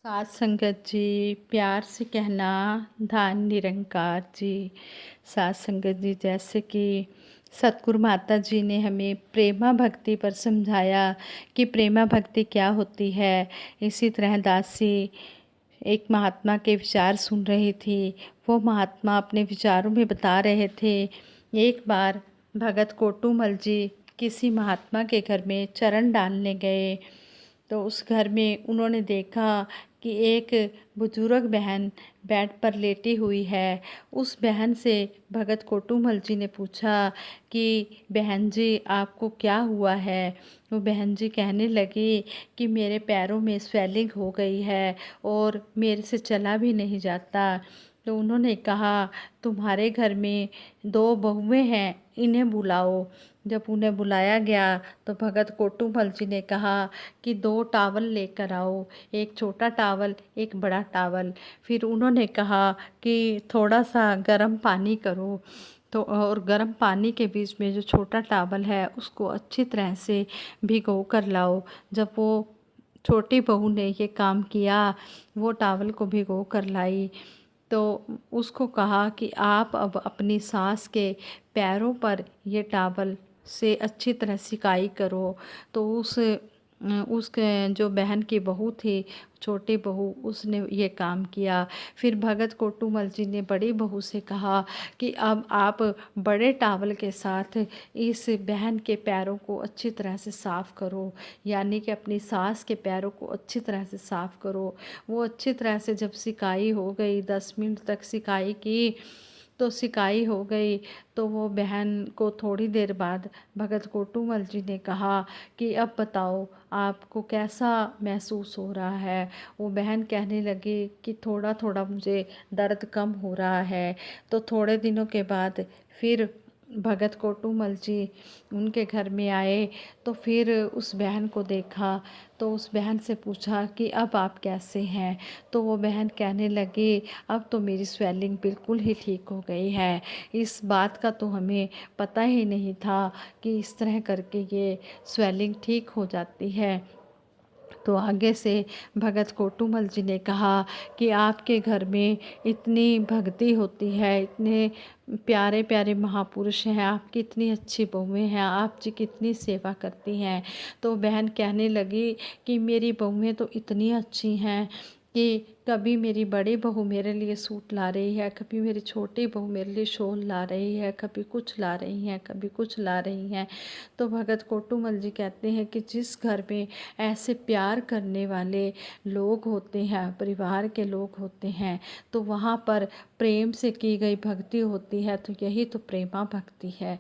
साथ संगत जी, प्यार से कहना धान निरंकार जी। साथ संगत जी, जैसे कि सतगुरु माता जी ने हमें प्रेमा भक्ति पर समझाया कि प्रेमा भक्ति क्या होती है। इसी तरह दासी एक महात्मा के विचार सुन रही थी। वो महात्मा अपने विचारों में बता रहे थे। एक बार भगत कोटूमल जी किसी महात्मा के घर में चरण डालने गए, तो उस घर में उन्होंने देखा कि एक बुजुर्ग बहन बेड पर लेटी हुई है। उस बहन से भगत कोटूमल जी ने पूछा कि बहन जी, आपको क्या हुआ है। वो बहन जी कहने लगी कि मेरे पैरों में स्वेलिंग हो गई है और मेरे से चला भी नहीं जाता। तो उन्होंने कहा, तुम्हारे घर में 2 बहुएं हैं, इन्हें बुलाओ। जब उन्हें बुलाया गया तो भगत कोटूमल जी ने कहा कि 2 टावल लेकर आओ, एक छोटा टावल, एक बड़ा टावल। फिर उन्होंने कहा कि थोड़ा सा गर्म पानी करो, तो और गर्म पानी के बीच में जो छोटा टावल है उसको अच्छी तरह से भिगो कर लाओ। जब वो छोटी बहू ने ये काम किया, वो टावल को भिगो कर लाई, तो उसको कहा कि आप अब अपनी सास के पैरों पर ये टावल से अच्छी तरह सिकाई करो। तो उसके जो बहन की बहू थी, छोटी बहू, उसने ये काम किया। फिर भगत कोटूमल जी ने बड़ी बहू से कहा कि अब आप बड़े टावल के साथ इस बहन के पैरों को अच्छी तरह से साफ़ करो, यानी कि अपनी सास के पैरों को अच्छी तरह से साफ़ करो। वो अच्छी तरह से जब सिकाई हो गई, 10 मिनट तक सिकाई की, तो सिकाई हो गई, तो वो बहन को थोड़ी देर बाद भगत कोटूमल जी ने कहा कि अब बताओ आपको कैसा महसूस हो रहा है। वो बहन कहने लगी कि थोड़ा थोड़ा मुझे दर्द कम हो रहा है। तो थोड़े दिनों के बाद फिर भगत कोटूमल जी उनके घर में आए, तो फिर उस बहन को देखा, तो उस बहन से पूछा कि अब आप कैसे हैं। तो वो बहन कहने लगी, अब तो मेरी स्वेलिंग बिल्कुल ही ठीक हो गई है। इस बात का तो हमें पता ही नहीं था कि इस तरह करके ये स्वेलिंग ठीक हो जाती है। तो आगे से भगत कोटूमल जी ने कहा कि आपके घर में इतनी भक्ति होती है, इतने प्यारे प्यारे महापुरुष हैं, आपकी इतनी अच्छी बहुएं हैं, आप जी कितनी सेवा करती हैं। तो बहन कहने लगी कि मेरी बहुएं तो इतनी अच्छी हैं कि कभी मेरी बड़ी बहू मेरे लिए सूट ला रही है, कभी मेरी छोटी बहू मेरे लिए शॉल ला रही है, कभी कुछ ला रही हैं, कभी कुछ ला रही हैं। तो भगत कोटूमल जी कहते हैं कि जिस घर में ऐसे प्यार करने वाले लोग होते हैं, परिवार के लोग होते हैं, तो वहाँ पर प्रेम से की गई भक्ति होती है। तो यही तो प्रेमा भक्ति है।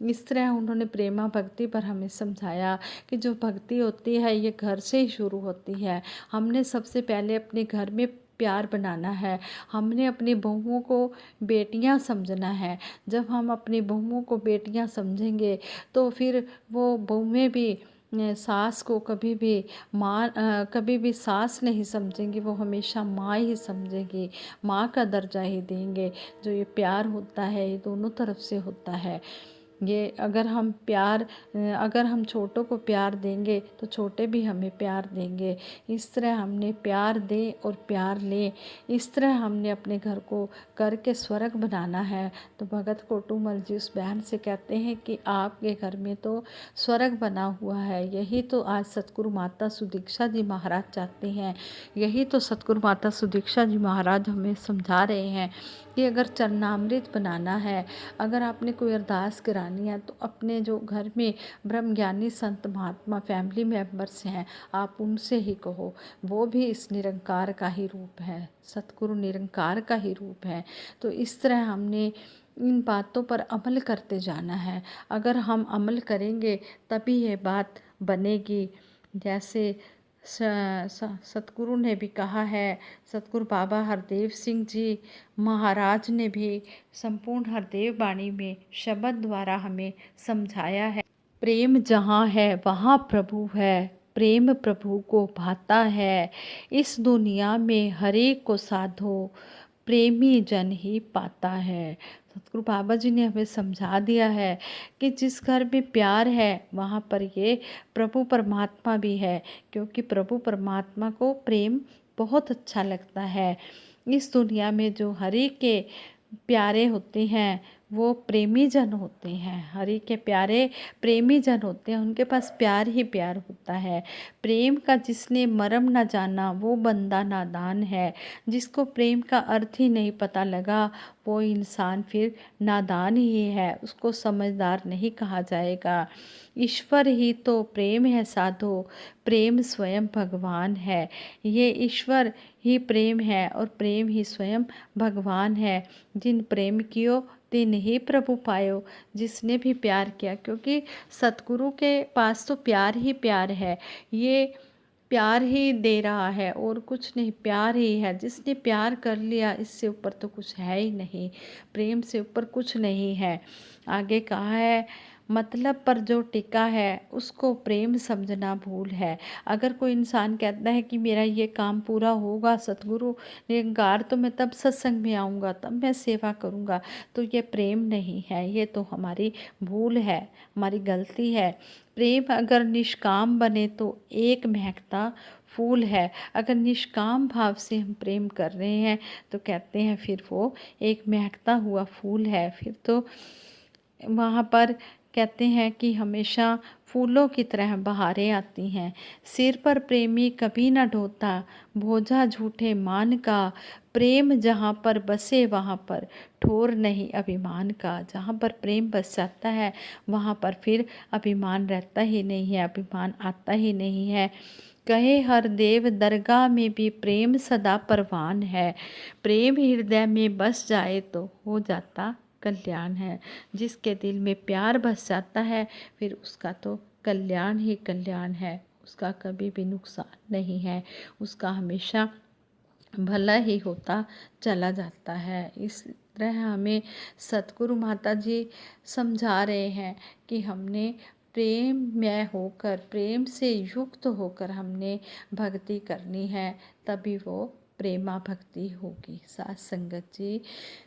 इस तरह उन्होंने प्रेमा भक्ति पर हमें समझाया कि जो भक्ति होती है ये घर से ही शुरू होती है। हमने सबसे पहले अपने घर में प्यार बनाना है। हमने अपनी बहुओं को बेटियां समझना है। जब हम अपनी बहुओं को बेटियां समझेंगे तो फिर वो बहुएं भी सास को कभी भी कभी भी सास नहीं समझेंगी, वो हमेशा माँ ही समझेंगी, माँ का दर्जा ही देंगे। जो ये प्यार होता है ये दोनों तरफ से होता है। ये अगर हम छोटों को प्यार देंगे तो छोटे भी हमें प्यार देंगे। इस तरह हमने प्यार दें और प्यार लें, इस तरह हमने अपने घर को करके स्वर्ग बनाना है। तो भगत कोटूमल जी उस बहन से कहते हैं कि आपके घर में तो स्वर्ग बना हुआ है। यही तो आज सतगुरु माता सुदीक्षा जी महाराज चाहते हैं, यही तो सतगुरु माता सुदीक्षा जी महाराज हमें समझा रहे हैं कि अगर चरणामृत बनाना है, अगर आपने कोई अरदास करानी है, तो अपने जो घर में ब्रह्मज्ञानी संत महात्मा फैमिली मेंबर्स हैं, आप उनसे ही कहो। वो भी इस निरंकार का ही रूप है, सतगुरु निरंकार का ही रूप है। तो इस तरह हमने इन बातों पर अमल करते जाना है। अगर हम अमल करेंगे तभी ये बात बनेगी। जैसे सतगुरु ने भी कहा है, सतगुरु बाबा हरदेव सिंह जी महाराज ने भी संपूर्ण हरदेव वाणी में शब्द द्वारा हमें समझाया है, प्रेम जहाँ है वहाँ प्रभु है, प्रेम प्रभु को भाता है। इस दुनिया में हर एक को साधो, प्रेमी जन ही पाता है। सतगुरु बाबा जी ने हमें समझा दिया है कि जिस घर में प्यार है वहाँ पर ये प्रभु परमात्मा भी है, क्योंकि प्रभु परमात्मा को प्रेम बहुत अच्छा लगता है। इस दुनिया में जो हरि के प्यारे होते हैं वो प्रेमी जन होते हैं। हरि के प्यारे प्रेमी जन होते हैं, उनके पास प्यार ही प्यार होता है। प्रेम का जिसने मर्म न जाना वो बंदा नादान है। जिसको प्रेम का अर्थ ही नहीं पता लगा वो इंसान फिर नादान ही है, उसको समझदार नहीं कहा जाएगा। ईश्वर ही तो प्रेम है साधो, प्रेम स्वयं भगवान है। ये ईश्वर ही प्रेम है और प्रेम ही स्वयं भगवान है। जिन प्रेम कियो तिन ही प्रभु पायो। जिसने भी प्यार किया, क्योंकि सतगुरु के पास तो प्यार ही प्यार है, ये प्यार ही दे रहा है और कुछ नहीं, प्यार ही है। जिसने प्यार कर लिया इससे ऊपर तो कुछ है ही नहीं, प्रेम से ऊपर कुछ नहीं है। आगे कहा है मतलब पर जो टिका है उसको प्रेम समझना भूल है। अगर कोई इंसान कहता है कि मेरा ये काम पूरा होगा सतगुरु निरंकार तो मैं तब सत्संग में आऊँगा, तब मैं सेवा करूँगा, तो ये प्रेम नहीं है, ये तो हमारी भूल है, हमारी गलती है। प्रेम अगर निष्काम बने तो एक महकता फूल है। अगर निष्काम भाव से हम प्रेम कर रहे हैं तो कहते हैं फिर वो एक महकता हुआ फूल है। फिर तो वहाँ पर कहते हैं कि हमेशा फूलों की तरह बहारें आती हैं। सिर पर प्रेमी कभी न ढोता, बोझा झूठे मान का। प्रेम जहाँ पर बसे वहाँ पर ठोर नहीं अभिमान का। जहाँ पर प्रेम बस जाता है वहाँ पर फिर अभिमान रहता ही नहीं है, अभिमान आता ही नहीं है। कहे हर देव दरगाह में भी प्रेम सदा परवान है। प्रेम हृदय में बस जाए तो हो जाता कल्याण है। जिसके दिल में प्यार बस जाता है फिर उसका तो कल्याण ही कल्याण है, उसका कभी भी नुकसान नहीं है, उसका हमेशा भला ही होता चला जाता है। इस तरह हमें सतगुरु माता जी समझा रहे हैं कि हमने प्रेममय होकर, प्रेम से युक्त होकर हमने भक्ति करनी है, तभी वो प्रेमा भक्ति होगी। साथ संगत जी,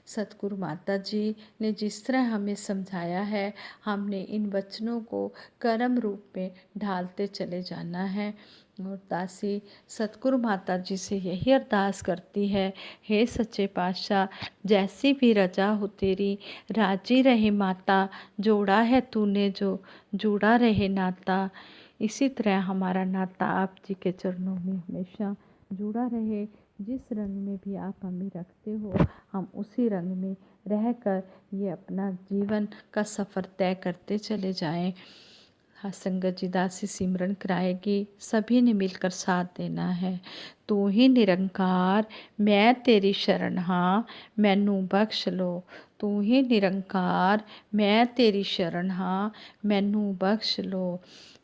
सतगुरु माता जी ने जिस तरह हमें समझाया है हमने इन वचनों को कर्म रूप में ढालते चले जाना है। और दासी सतगुरु माता जी से यही अरदास करती है, हे सच्चे पातशाह जैसी भी रजा हो तेरी, राजी रहे माता, जोड़ा है तूने जो जुड़ा रहे नाता। इसी तरह हमारा नाता आप जी के चरणों में हमेशा जुड़ा रहे। जिस रंग में भी आप हमें रखते हो हम उसी रंग में रहकर ये अपना जीवन का सफ़र तय करते चले जाएं। हाँ संगत जी दासी सिमरन कराएगी, सभी ने मिलकर साथ देना है। तू ही निरंकार मैं तेरी शरण हाँ, मैनू बख्श लो। तू ही निरंकार मैं तेरी शरण हाँ, मैनू बख्श लो।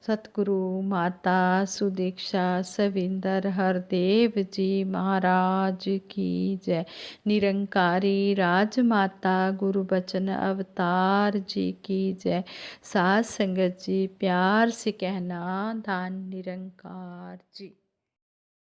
सतगुरु माता सुदीक्षा सविंदर हरदेव जी महाराज की जय। निरंकारी राजमाता गुरु बचन अवतार जी की जय। साथ संगत जी प्यार से कहना धन निरंकार जी।